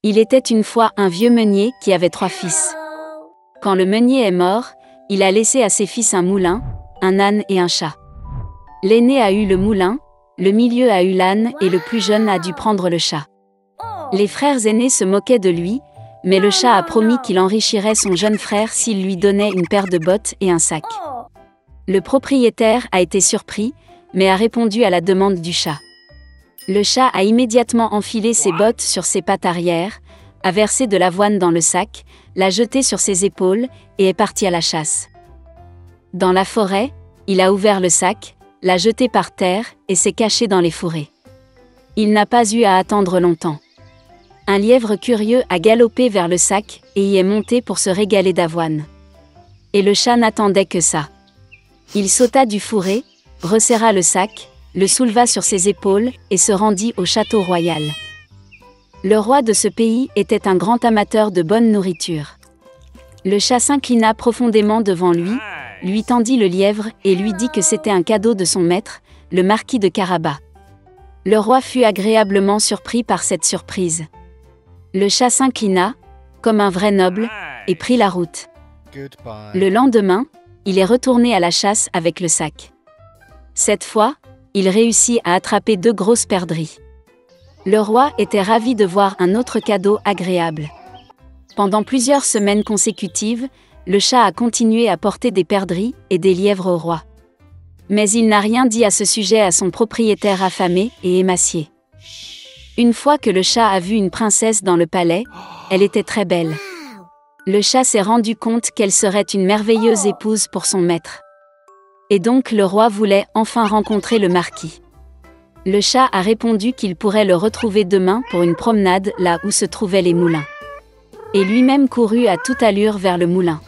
Il était une fois un vieux meunier qui avait 3 fils. Quand le meunier est mort, il a laissé à ses fils un moulin, un âne et un chat. L'aîné a eu le moulin, le milieu a eu l'âne et le plus jeune a dû prendre le chat. Les frères aînés se moquaient de lui, mais le chat a promis qu'il enrichirait son jeune frère s'il lui donnait une paire de bottes et un sac. Le propriétaire a été surpris, mais a répondu à la demande du chat. Le chat a immédiatement enfilé ses bottes sur ses pattes arrière, a versé de l'avoine dans le sac, l'a jeté sur ses épaules et est parti à la chasse. Dans la forêt, il a ouvert le sac, l'a jeté par terre et s'est caché dans les fourrés. Il n'a pas eu à attendre longtemps. Un lièvre curieux a galopé vers le sac et y est monté pour se régaler d'avoine. Et le chat n'attendait que ça. Il sauta du fourré, resserra le sac, le souleva sur ses épaules et se rendit au château royal. Le roi de ce pays était un grand amateur de bonne nourriture. Le chat s'inclina profondément devant lui tendit le lièvre et lui dit que c'était un cadeau de son maître, le marquis de Carabas. Le roi fut agréablement surpris par cette surprise. Le chat s'inclina, comme un vrai noble, et prit la route. Le lendemain, il est retourné à la chasse avec le sac. Cette fois, il réussit à attraper 2 grosses perdrix. Le roi était ravi de voir un autre cadeau agréable. Pendant plusieurs semaines consécutives, le chat a continué à porter des perdrix et des lièvres au roi. Mais il n'a rien dit à ce sujet à son propriétaire affamé et émacié. Une fois que le chat a vu une princesse dans le palais, elle était très belle. Le chat s'est rendu compte qu'elle serait une merveilleuse épouse pour son maître. Et donc le roi voulait enfin rencontrer le marquis. Le chat a répondu qu'il pourrait le retrouver demain pour une promenade là où se trouvaient les moulins. Et lui-même courut à toute allure vers le moulin.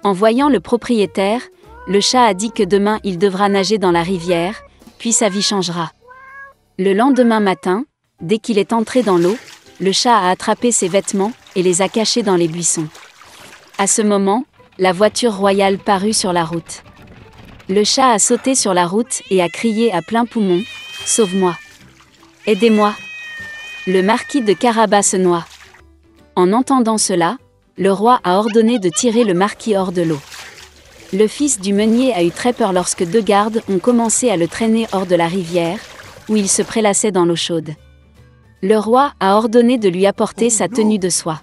En voyant le propriétaire, le chat a dit que demain il devra nager dans la rivière, puis sa vie changera. Le lendemain matin, dès qu'il est entré dans l'eau, le chat a attrapé ses vêtements et les a cachés dans les buissons. À ce moment, la voiture royale parut sur la route. Le chat a sauté sur la route et a crié à plein poumon « Sauve-moi! Aidez-moi! Le marquis de Carabas se noie !» En entendant cela, le roi a ordonné de tirer le marquis hors de l'eau. Le fils du meunier a eu très peur lorsque 2 gardes ont commencé à le traîner hors de la rivière, où il se prélassait dans l'eau chaude. Le roi a ordonné de lui apporter sa tenue de soie.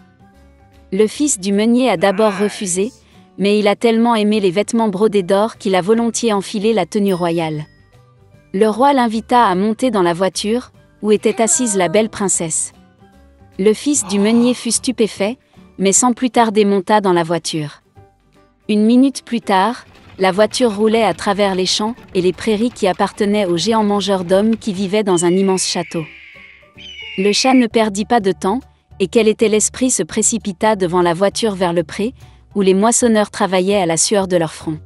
Le fils du meunier a d'abord refusé, mais il a tellement aimé les vêtements brodés d'or qu'il a volontiers enfilé la tenue royale. Le roi l'invita à monter dans la voiture, où était assise la belle princesse. Le fils du meunier fut stupéfait, mais sans plus tarder monta dans la voiture. 1 minute plus tard, la voiture roulait à travers les champs et les prairies qui appartenaient aux géants mangeurs d'hommes qui vivaient dans un immense château. Le chat ne perdit pas de temps, et quel était l'esprit se précipita devant la voiture vers le pré, où les moissonneurs travaillaient à la sueur de leur front.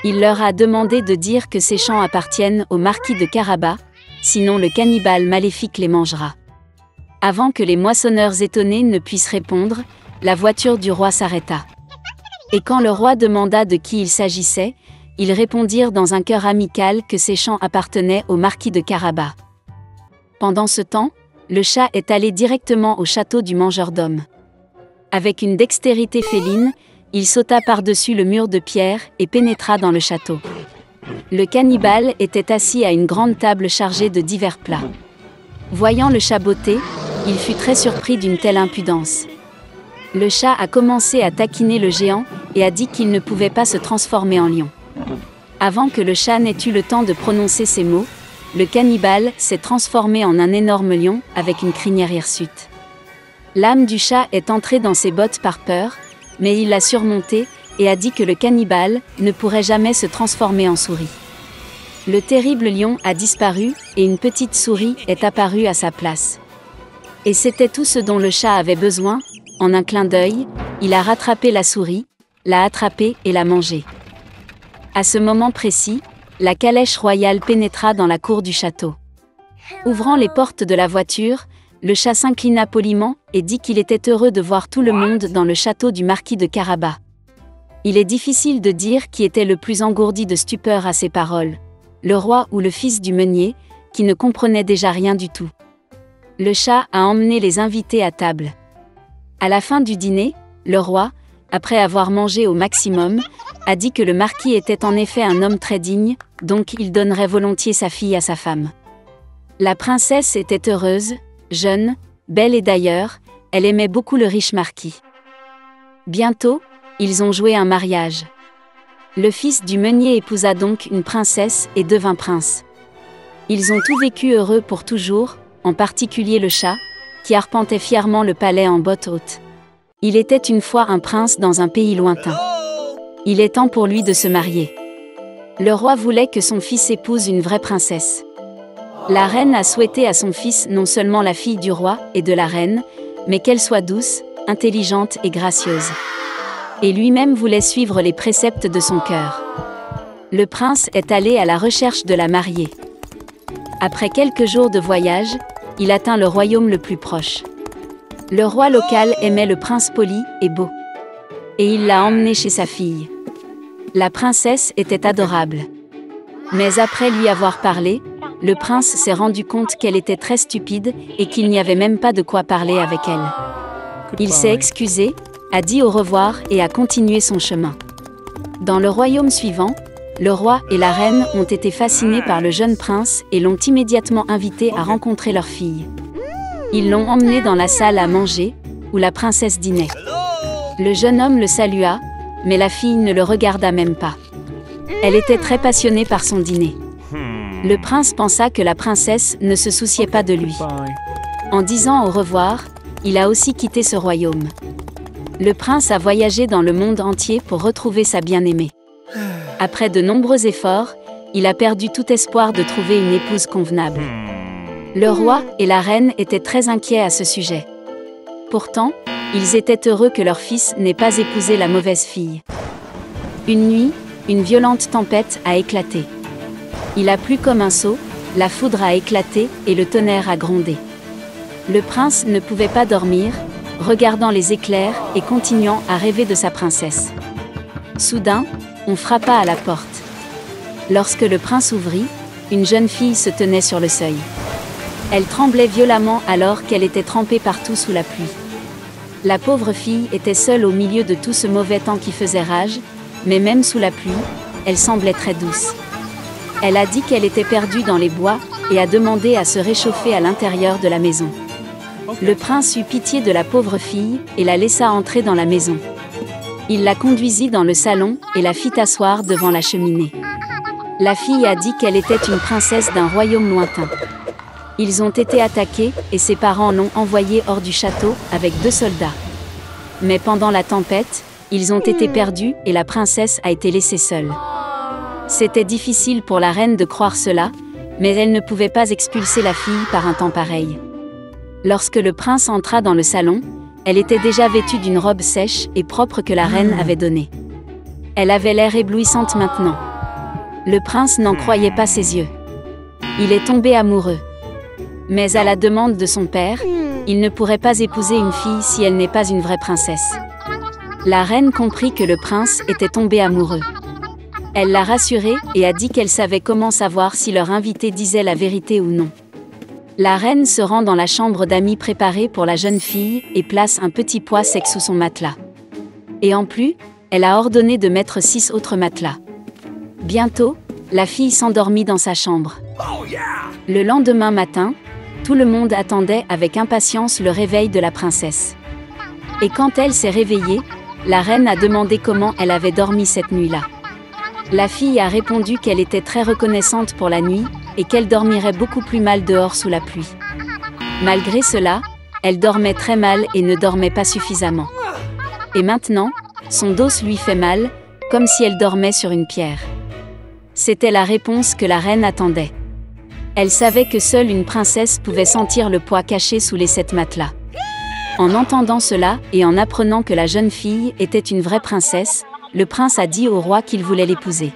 Il leur a demandé de dire que ces champs appartiennent au marquis de Carabas, sinon le cannibale maléfique les mangera. Avant que les moissonneurs étonnés ne puissent répondre, la voiture du roi s'arrêta. Et quand le roi demanda de qui il s'agissait, ils répondirent dans un chœur amical que ces champs appartenaient au marquis de Carabas. Pendant ce temps, le chat est allé directement au château du mangeur d'hommes. Avec une dextérité féline, il sauta par-dessus le mur de pierre et pénétra dans le château. Le cannibale était assis à une grande table chargée de divers plats. Voyant le chat botter, il fut très surpris d'une telle impudence. Le chat a commencé à taquiner le géant et a dit qu'il ne pouvait pas se transformer en lion. Avant que le chat n'ait eu le temps de prononcer ces mots, le cannibale s'est transformé en un énorme lion avec une crinière hirsute. L'âme du chat est entrée dans ses bottes par peur, mais il l'a surmontée et a dit que le cannibale ne pourrait jamais se transformer en souris. Le terrible lion a disparu et une petite souris est apparue à sa place. Et c'était tout ce dont le chat avait besoin. En un clin d'œil, il a rattrapé la souris, l'a attrapée et l'a mangée. À ce moment précis, la calèche royale pénétra dans la cour du château. Ouvrant les portes de la voiture, le chat s'inclina poliment et dit qu'il était heureux de voir tout le monde dans le château du marquis de Carabas. Il est difficile de dire qui était le plus engourdi de stupeur à ces paroles, le roi ou le fils du meunier, qui ne comprenait déjà rien du tout. Le chat a emmené les invités à table. À la fin du dîner, le roi, après avoir mangé au maximum, a dit que le marquis était en effet un homme très digne, donc il donnerait volontiers sa fille à sa femme. La princesse était heureuse, jeune, belle et d'ailleurs, elle aimait beaucoup le riche marquis. Bientôt, ils ont joué un mariage. Le fils du meunier épousa donc une princesse et devint prince. Ils ont tout vécu heureux pour toujours, en particulier le chat, qui arpentait fièrement le palais en bottes hautes. Il était une fois un prince dans un pays lointain. Il est temps pour lui de se marier. Le roi voulait que son fils épouse une vraie princesse. La reine a souhaité à son fils non seulement la fille du roi et de la reine, mais qu'elle soit douce, intelligente et gracieuse. Et lui-même voulait suivre les préceptes de son cœur. Le prince est allé à la recherche de la mariée. Après quelques jours de voyage, il atteint le royaume le plus proche. Le roi local aimait le prince poli et beau. Et il l'a emmené chez sa fille. La princesse était adorable. Mais après lui avoir parlé, le prince s'est rendu compte qu'elle était très stupide et qu'il n'y avait même pas de quoi parler avec elle. Il s'est excusé, a dit au revoir et a continué son chemin. Dans le royaume suivant, le roi et la reine ont été fascinés par le jeune prince et l'ont immédiatement invité à rencontrer leur fille. Ils l'ont emmené dans la salle à manger, où la princesse dînait. Le jeune homme le salua, mais la fille ne le regarda même pas. Elle était très passionnée par son dîner. Le prince pensa que la princesse ne se souciait pas de lui. En disant au revoir, il a aussi quitté ce royaume. Le prince a voyagé dans le monde entier pour retrouver sa bien-aimée. Après de nombreux efforts, il a perdu tout espoir de trouver une épouse convenable. Le roi et la reine étaient très inquiets à ce sujet. Pourtant, ils étaient heureux que leur fils n'ait pas épousé la mauvaise fille. Une nuit, une violente tempête a éclaté. Il a plu comme un seau, la foudre a éclaté et le tonnerre a grondé. Le prince ne pouvait pas dormir, regardant les éclairs et continuant à rêver de sa princesse. Soudain, on frappa à la porte. Lorsque le prince ouvrit, une jeune fille se tenait sur le seuil. Elle tremblait violemment alors qu'elle était trempée partout sous la pluie. La pauvre fille était seule au milieu de tout ce mauvais temps qui faisait rage, mais même sous la pluie, elle semblait très douce. Elle a dit qu'elle était perdue dans les bois et a demandé à se réchauffer à l'intérieur de la maison. Le prince eut pitié de la pauvre fille et la laissa entrer dans la maison. Il la conduisit dans le salon et la fit asseoir devant la cheminée. La fille a dit qu'elle était une princesse d'un royaume lointain. Ils ont été attaqués et ses parents l'ont envoyée hors du château avec 2 soldats. Mais pendant la tempête, ils ont été perdus et la princesse a été laissée seule. C'était difficile pour la reine de croire cela, mais elle ne pouvait pas expulser la fille par un temps pareil. Lorsque le prince entra dans le salon, elle était déjà vêtue d'une robe sèche et propre que la reine avait donnée. Elle avait l'air éblouissante maintenant. Le prince n'en croyait pas ses yeux. Il est tombé amoureux. Mais à la demande de son père, il ne pourrait pas épouser une fille si elle n'est pas une vraie princesse. La reine comprit que le prince était tombé amoureux. Elle l'a rassuré et a dit qu'elle savait comment savoir si leur invité disait la vérité ou non. La reine se rend dans la chambre d'amis préparée pour la jeune fille et place un petit poids sec sous son matelas. Et en plus, elle a ordonné de mettre 6 autres matelas. Bientôt, la fille s'endormit dans sa chambre. Le lendemain matin, tout le monde attendait avec impatience le réveil de la princesse. Et quand elle s'est réveillée, la reine a demandé comment elle avait dormi cette nuit-là. La fille a répondu qu'elle était très reconnaissante pour la nuit et qu'elle dormirait beaucoup plus mal dehors sous la pluie. Malgré cela, elle dormait très mal et ne dormait pas suffisamment. Et maintenant, son dos lui fait mal, comme si elle dormait sur une pierre. C'était la réponse que la reine attendait. Elle savait que seule une princesse pouvait sentir le poids caché sous les 7 matelas. En entendant cela et en apprenant que la jeune fille était une vraie princesse, le prince a dit au roi qu'il voulait l'épouser.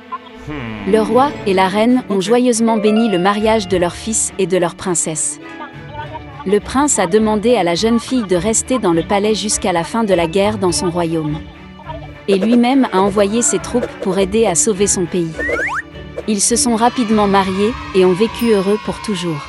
Le roi et la reine ont joyeusement béni le mariage de leur fils et de leur princesse. Le prince a demandé à la jeune fille de rester dans le palais jusqu'à la fin de la guerre dans son royaume. Et lui-même a envoyé ses troupes pour aider à sauver son pays. Ils se sont rapidement mariés et ont vécu heureux pour toujours.